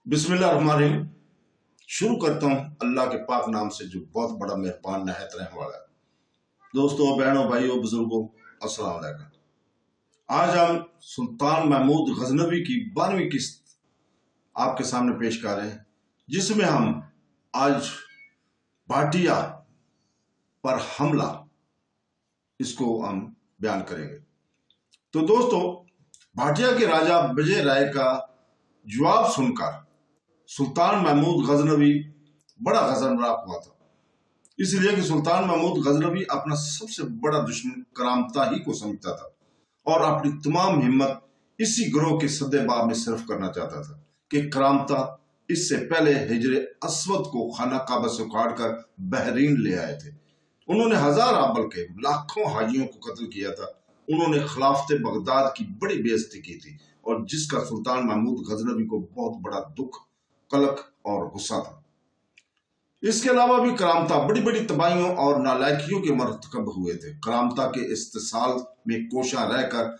बिस्मिल्लाहिर्रहमानिर्रहीम। शुरू करता हूँ अल्लाह के पाक नाम से जो बहुत बड़ा मेहरबान नहायत रहने वाला है। दोस्तों, बहनों, भाइयों, बुजुर्गों, अस्सलाम वालेकुम। आज हम सुल्तान महमूद गजनवी की 12वीं किस्त आपके सामने पेश कर रहे हैं, जिसमें हम आज भाटिया पर हमला इसको हम बयान करेंगे। तो दोस्तों, भाटिया के राजा विजय राय का जवाब सुनकर सुल्तान महमूद गजनवी बड़ा गजनराक हुआ था, इसलिए कि सुल्तान महमूद गजनवी अपना सबसे बड़ा दुश्मन करामता ही को समझता था और अपनी तमाम हिम्मत इसी ग्रोह के सद्देबाब में सिर्फ करना चाहता था कि करामता इससे पहले हिजरे अस्वद को खाना काबा से उखाड़ कर बहरीन ले आए थे। उन्होंने हजार बल्कि लाखों हाजियों को कत्ल किया था। उन्होंने खिलाफत बगदाद की बड़ी बेइज्जती की थी और जिसका सुल्तान महमूद गजनवी को बहुत बड़ा दुख, कलक और गुस्सा था। इसके अलावा भी करामता बड़ी बड़ी तबाहियों और नालायकियों के मरतकब हुए थे। करामता के इस्तेसाल में कोशा रहकर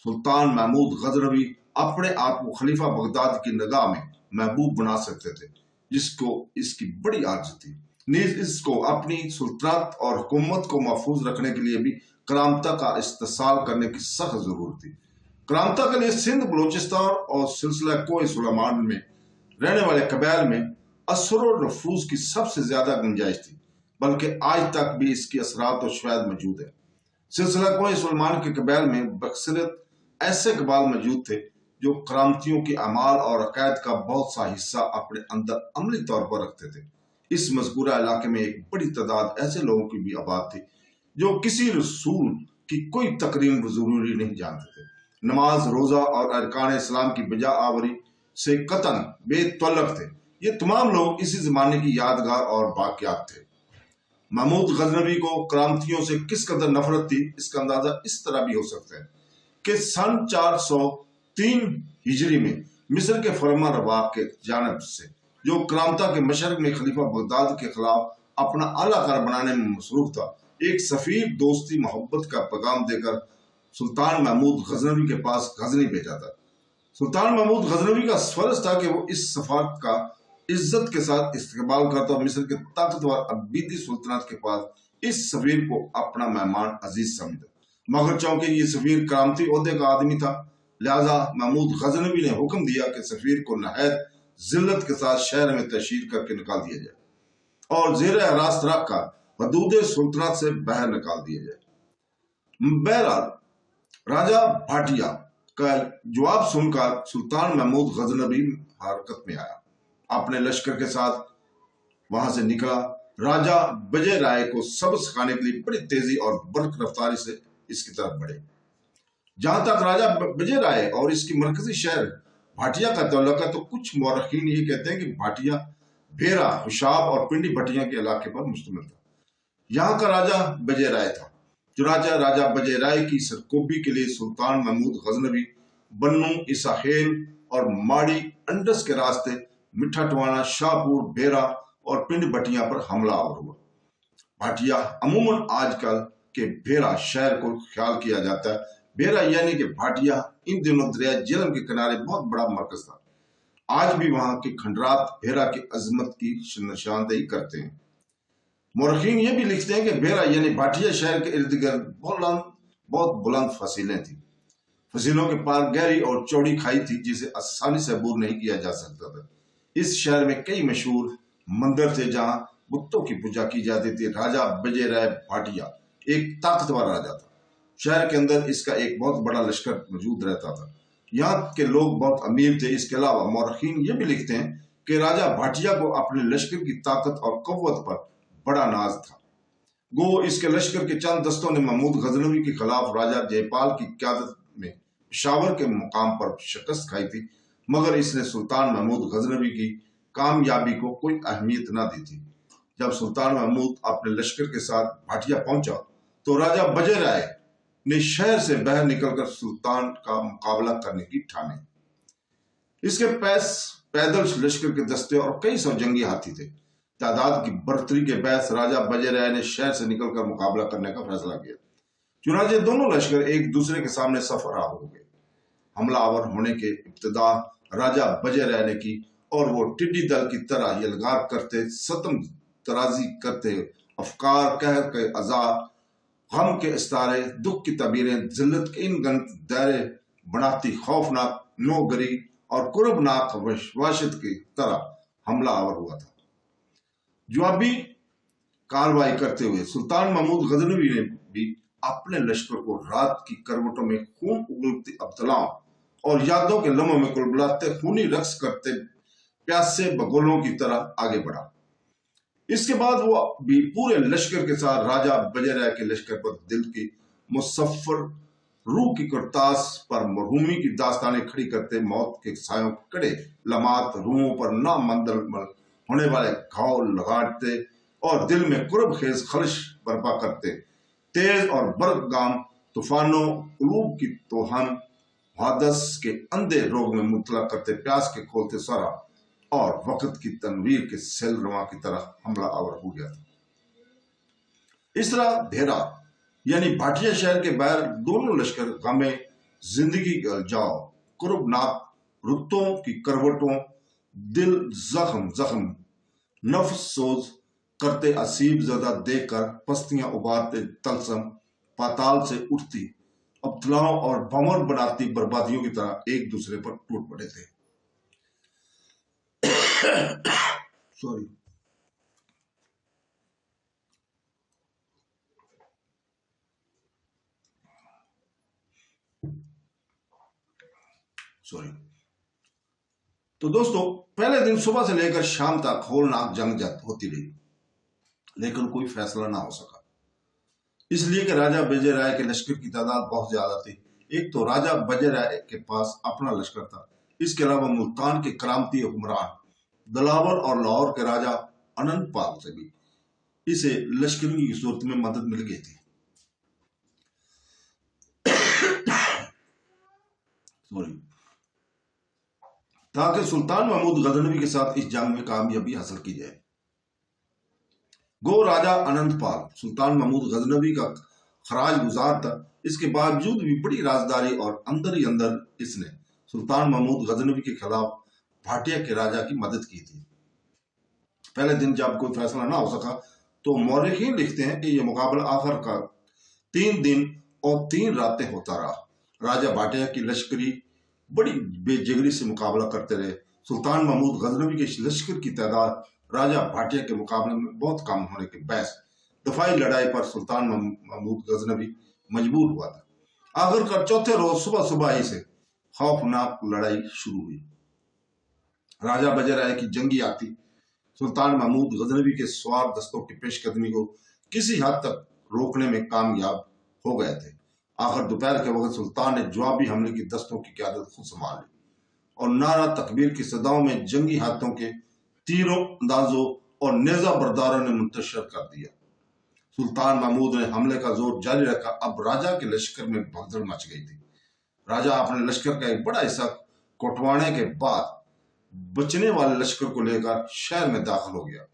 सुल्तान महमूद गजनवी अपने आप को खलीफा बगदाद की निगाह में महबूब बना सकते थे, जिसको इसकी बड़ी आर्ज थी। नीज इसको अपनी सुल्तानत और हुकूमत को महफूज रखने के लिए भी करामता का इस्तेसाल करने की सख्त जरूरत थी। करामता के लिए सिंध, बलोचिस्तान और सिलसिला कोह सुलेमान में रहने वाले कबाइल में असर और नफूज की सबसे ज्यादा गुंजाइश थी, बल्कि आज तक भी इसकी असरात और शवायद मौजूद है। सिलसिला कोह सुलेमान के कबाइल में बकसरत ऐसे कबाइल मौजूद थे जो करामतियों के अमाल और अकायद का बहुत सा हिस्सा अपने अंदर अमली तौर पर रखते थे। इस मज़कूरा इलाके में एक बड़ी तादाद ऐसे लोगों की भी आबाद थी जो किसी रसूल की कोई तकरीम जरूरी नहीं जानते थे। नमाज, रोजा और अरकान इस्लाम की बजा आवरी से कतन बेतल्लक थे। ये तमाम लोग इसी जमाने की यादगार और बाकियात थे। महमूद गजनवी को करामतियों से किस कदर नफरत थी, इसका अंदाजा इस तरह भी हो सकता है कि सन 403 हिजरी में मिस्र के फरमा रवा के जानब से जो करामता के मशरक में खलीफा बगदाद के खिलाफ अपना आला कार बनाने में मसरूफ था, एक सफीर दोस्ती मोहब्बत का पैगाम देकर सुल्तान महमूद गजनवी के पास गजनी भेजा था। सुल्तान महमूद गजनवी का फर्ज था कि वो इस सफारत का इज्जत के साथ इस्तेमाल करता और मिस्र के ताकतवर अबीदी सुल्तानत के पास इस सफीर को अपना मेहमान अजीज समझा। मगर चूंकि ये सफीर करामती ओहदे का आदमी था, लिहाजा महमूद गजनवी ने हुक्म दिया कि सफीर को नहायत जिल्लत के साथ शहर में तशहीर करके निकाल दिया जाए और जेर हिरासत रखकर हदूद सुल्तानत से बाहर निकाल दिया जाए। बहरहाल, राजा भाटिया का जवाब सुनकर सुल्तान महमूद गजनवी हरकत में आया, अपने लश्कर के साथ वहां से निकला। राजा विजय राय को सबक सिखाने के लिए बड़ी तेजी और बर्क रफ्तारी से इसकी तरफ बढ़े। जहां तक राजा विजय राय और इसकी मरकजी शहर भाटिया का तल्लुक है, तो कुछ मौरखीन ये कहते हैं कि भाटिया भेरा, हुशाब और पिंडी भटिया के इलाके पर मुश्तमिल था। यहाँ का राजा विजय राय था। चुनांचे राजा विजय राय की सरकोबी के लिए सुल्तान महमूद गजनवी बन्नू, इसाहेल और माड़ी अंडस के रास्ते मिठा टवाना, शाहपुर, भेरा और पिंड भटिया पर हमला हुआ। भाटिया अमूमन आजकल के भेरा शहर को ख्याल किया जाता है। भेरा यानी कि भाटिया इन दिनों दरिया झेलम के किनारे बहुत बड़ा मरकज था। आज भी वहां के खंडरात भेरा की अजमत की निशानदेही करते हैं। मौरखीन ये भी लिखते हैं कि भेरा यानी भाटिया शहर के इर्द गिर्द बहुत बुलंद फसीलें थी। फसीलों के पार गहरी और चौड़ी खाई थी जिसे आसानी से अबूर नहीं किया जा सकता था। इस शहर में कई मशहूर मंदिर थे जहां बुतों की पूजा की जाती थी। राजा विजय राय भाटिया एक ताकतवर राजा था। शहर के अंदर इसका एक बहुत बड़ा लश्कर मौजूद रहता था। यहाँ के लोग बहुत अमीर थे। इसके अलावा मौरखीन ये भी लिखते हैं कि राजा भाटिया को अपने लश्कर की ताकत और कव्वत पर बड़ा नाज था। गो इसके लश्कर के चंद दस्तों ने महमूद गजनवी के खिलाफ राजा जयपाल की क़यादत में पेशावर के मुकाम पर शिकस्त खाई थी, मगर इसने सुल्तान महमूद गजनवी की कामयाबी को कोई अहमियत न दी थी। जब सुल्तान महमूद अपने लश्कर के साथ भाटिया पहुंचा तो राजा विजय राय ने शहर से बाहर निकलकर सुल्तान का मुकाबला करने की ठानी। इसके पास पैदल लश्कर के दस्ते और कई सौ जंगी हाथी थे। तादाद की बढ़ोतरी के बहस राजा विजय राय ने शहर से निकलकर मुकाबला करने का फैसला किया। चुनांचे दोनों लश्कर एक दूसरे के सामने सफरा हो गए। हमलावर होने के इब्तिदा राजा बजरह ने की, और वो टिड्डी दल की तरह यलगार करते, सतम तराजी करते, अफकार, कहर के अज़ाब, गम के इस्तारे, दुख की तबीरें, जिल्लत के इन गंत दायरे बनाती खौफनाक नौगरी और कुर्बनाक वहशत की तरह हमला आवर हुआ था। जवाबी कार्रवाई करते हुए सुल्तान महमूद गजनवी ने भी अपने लश्कर को रात की करवटों में खून उगलती अब्तलाओं और यादों के लम्हों में कुलबुलाते खूनी रक्स करते प्यासे बगोलों की तरह आगे बढ़ा। इसके बाद वो भी पूरे लश्कर के साथ राजा बजरह के लश्कर पर दिल की मुसफ्फर रूह की करतास पर मरहूमी की दास्तानें खड़ी करते, मौत के सायों कड़े लमात रूहों पर नामंदल होने वाले घाव लगाते और दिल में कुर्ब खेज खलश बर्पा करते, तेज और बर्फगाम तूफानों उलूब की तोहन हादस के अंधे रोग में मुतला करते, प्यास के खोलते सरा और वक्त की तनवीर के सेल रवा की तरह हमला आवर हो गया था। इस तरह भेरा यानी भाटिया शहर के बाहर दोनों लश्कर गमे जिंदगी के अलजाओ, कुर्बनाक रुतों की करवटों, दिल जख्म जख्म नफ्स सोज करते असीब ज़दा देखकर पस्तियां उबारते तलसम पाताल से उठती अब्तलाओं और भंवर बनाती बर्बादियों की तरह एक दूसरे पर टूट पड़े थे। सॉरी तो दोस्तों, पहले दिन सुबह से लेकर शाम तक होलनाक जंग होती रही, लेकिन कोई फैसला ना हो सका, इसलिए कि राजा बजरह के लश्कर की तादाद बहुत ज्यादा थी। एक तो राजा बजरह के पास अपना लश्कर था, इसके अलावा मुल्तान के करामती हुक्मरान दलावर और लाहौर के राजा अनंतपाल से भी इसे लश्करी की सूरत में मदद मिल गई थी। ताकि सुल्तान महमूद गजनवी के साथ इस जंग में कामयाबी हासिल की जाए। गो राजा अनंतपाल सुल्तान महमूद गजनवी का खराज गुजार था, इसके बावजूद भी बड़ी राजदारी और अंदर ही अंदर इसने सुल्तान महमूद गजनवी के खिलाफ भाटिया के राजा की मदद की थी। पहले दिन जब कोई फैसला ना हो सका तो मौरखीन लिखते हैं कि यह मुकाबला आखिर का 3 दिन और 3 रातें होता रहा। राजा भाटिया की लश्करी बड़ी बेजिगरी से मुकाबला करते रहे। सुल्तान महमूद गजनवी के लश्कर की तादाद राजा भाटिया के मुकाबले में बहुत कम होने के बायस दफाई लड़ाई पर सुल्तान महमूद गजनवी मजबूर हुआ था। आखिरकार चौथे रोज सुबह सुबह ही से खौफनाक लड़ाई शुरू हुई। राजा बजरह की जंगी आती सुल्तान महमूद गजनवी के सवार दस्तों की पेशकदमी को किसी हद तक रोकने में कामयाब हो गए थे। आखिर दोपहर के वक्त सुल्तान ने जवाबी हमले की दस्तों की क़यादत खुद संभाल ली और नारा तकबीर की सदाओं में जंगी हाथों के तीरों अंदाजों और नेजा बरदारों ने मुंतशिर कर दिया। सुल्तान महमूद ने हमले का जोर जारी रखा। अब राजा के लश्कर में भगदड़ मच गई थी। राजा अपने लश्कर का एक बड़ा हिस्सा कोटवाने के बाद बचने वाले लश्कर को लेकर शहर में दाखिल हो गया।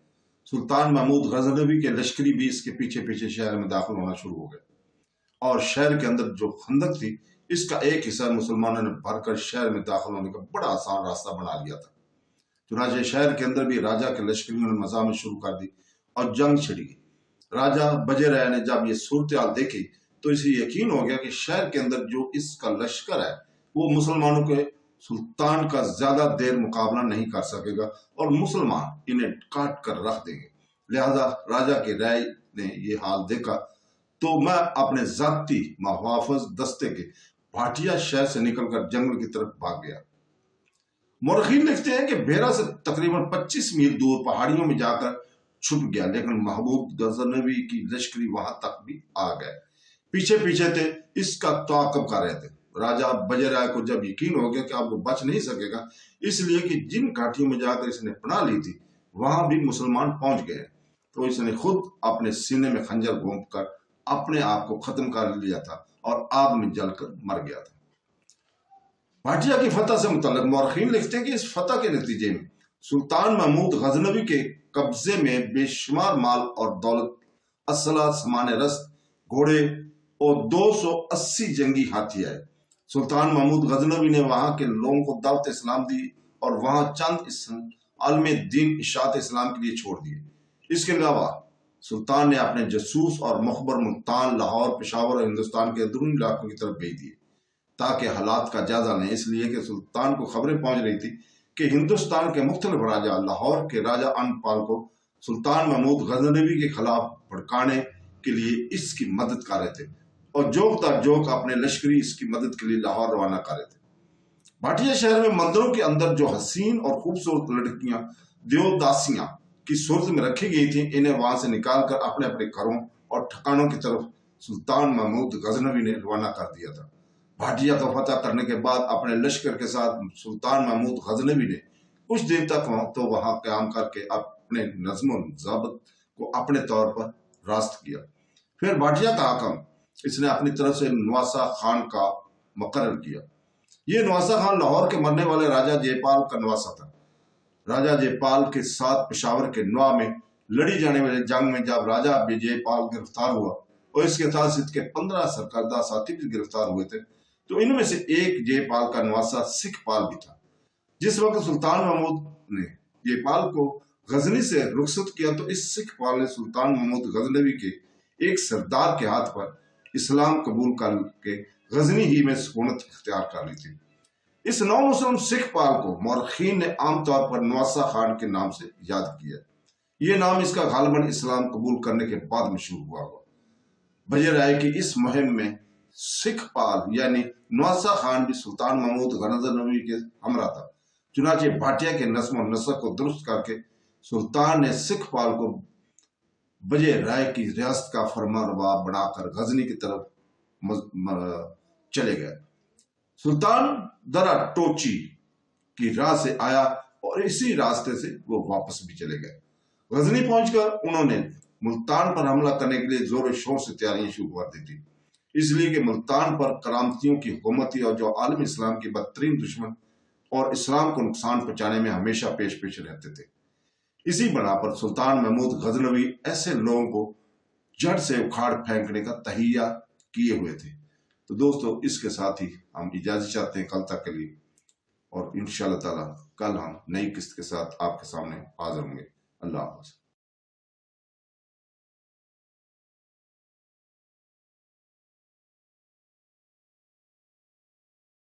सुल्तान महमूद गजनवी के लश्करी भी इसके पीछे पीछे शहर में दाखिल होना शुरू हो गए और शहर के अंदर जो खंदक थी इसका एक हिस्सा मुसलमानों ने भरकर शहर में दाखिल होने का बड़ा आसान रास्ता बना लिया था। चुनांचे शहर के अंदर भी राजा के लश्करियों ने मजामत शुरू कर दी और जंग छिड़ गई। राजा बजरह ने जब ये सूरत देखी तो इसे यकीन हो गया कि शहर के अंदर जो इसका लश्कर है वो मुसलमानों के सुल्तान का ज्यादा देर मुकाबला नहीं कर सकेगा और मुसलमान इन्हें काट कर रख देंगे। लिहाजा राजा के राय ने ये हाल देखा तो मैं अपने जाती मुहाफिज दस्ते के भाटिया शहर से निकलकर जंगल की तरफ भाग गया। मौरखीन लिखते हैं कि भेरा से तकरीबन 25 मील दूर पहाड़ियों में जाकर छुप गया, लेकिन महमूद गजनवी की लश्करी वहां तक भी आ गए। पीछे पीछे थे, इसका ताक़ब कर रहे थे। राजा बजरह को जब यकीन हो गया कि अब वो बच नहीं सकेगा, इसलिए कि जिन घाटियों में जाकर इसने पनाह ली थी वहां भी मुसलमान पहुंच गए, तो इसने खुद अपने सीने में खंजर घोंपकर अपने आप को खत्म कर लिया था और आग में जलकर मर गया था। भाटिया की फतह से मुतल्लिक मौरखीन लिखते हैं कि इस फतह के नतीजे में सुल्तान महमूद गजनवी के कब्जे में बेशुमार माल और दौलत, असला, सामान रस्त, घोड़े और 280 जंगी हाथी आए। सुल्तान महमूद गजनवी ने वहां के लोगों को दावत इस्लाम दी और वहां चंद आलम दीन इशात इस्लाम के लिए छोड़ दिए। इसके अलावा सुल्तान ने अपने जसूस और मुखबर मुल्तान, लाहौर, पेशावर और हिंदुस्तान के अंदरूनी इलाकों की तरफ भेज दिए ताकि हालात का जायजा लें, इसलिए कि सुल्तान को खबरें पहुंच रही थी कि हिंदुस्तान के मुख्तलिफ राजा लाहौर के राजा अनपाल को सुल्तान महमूद गजनवी के खिलाफ भड़काने के लिए इसकी मदद कर रहे थे और जोक तर जोक अपने लश्करी इसकी मदद के लिए लाहौर रवाना कर रहे थे। भाटिया शहर में मंदिरों के अंदर जो हसीन और खूबसूरत लड़कियां देवदासियां की सूरत में रखी गई थी, इन्हें वहां से निकालकर अपने अपने घरों और ठिकानों की तरफ सुल्तान महमूद गजनवी ने रवाना कर दिया था। भाटिया को फतह करने के बाद अपने लश्कर के साथ सुल्तान महमूद गजनवी ने कुछ देर तक तो वहां क्याम करके अपने नज़्म ज़ाबत को अपने तौर पर रास्त किया। फिर भाटिया का हाकम इसने अपनी तरफ से नवासा खान का मुकर्रर किया। ये नवासा खान लाहौर के मरने वाले राजा जयपाल का नवासा था। राजा जयपाल के साथ पेशावर के नवा में लड़ी जाने वाली जंग में जब राजा जयपाल गिरफ्तार हुआ और इसके साथ इसके 15 सरकर्दा साथी भी गिरफ्तार हुए थे, तो इनमें से एक जयपाल का नवासा सिखपाल भी था। जिस वक्त सुल्तान महमूद ने जयपाल को गजनी से रुखसत किया तो इस सिखपाल ने सुल्तान महमूद गजनवी के एक सरदार के हाथ पर इस्लाम कबूल करके गजनी ही में सुकूनत इख्तियार कर ली थी। इस नौ मुस्लिम सिखपाल को मौरखीन ने आमतौर पर नवासा खान के नाम से याद किया। ये नाम इसका गालिबन इस्लाम कबूल करने के बाद मशहूर हुआ। वजह है कि इस मुहिम में सिखपाल यानी नवासा खान भी सुल्तान महमूद गजनवी के हमरा था। चुनाचे भाटिया के नज़्म और नसक को दुरुस्त करके सुल्तान ने सिखपाल को वजह राय की रियासत का फरमानरवा बनाकर गजनी की तरफ चले गए। सुल्तान दरा टोची की राह से आया और इसी रास्ते से वो वापस भी चले गए। गजनी पहुंचकर उन्होंने मुल्तान पर हमला करने के लिए जोर शोर से तैयारियां शुरू कर दी थी, इसलिए कि मुल्तान पर करामतियों की हुकूमत थी और जो आलम इस्लाम की बदतरीन दुश्मन और इस्लाम को नुकसान पहुंचाने में हमेशा पेश पेश रहते थे। इसी बना पर सुल्तान महमूद गजनवी ऐसे लोगों को जड़ से उखाड़ फेंकने का तहिया किए हुए थे। तो दोस्तों, इसके साथ ही हम इजाजत चाहते हैं कल तक के लिए, और इंशाअल्लाह ताला कल हम नई किस्त के साथ आपके सामने हाजिर होंगे। अल्लाह हाफ़िज़।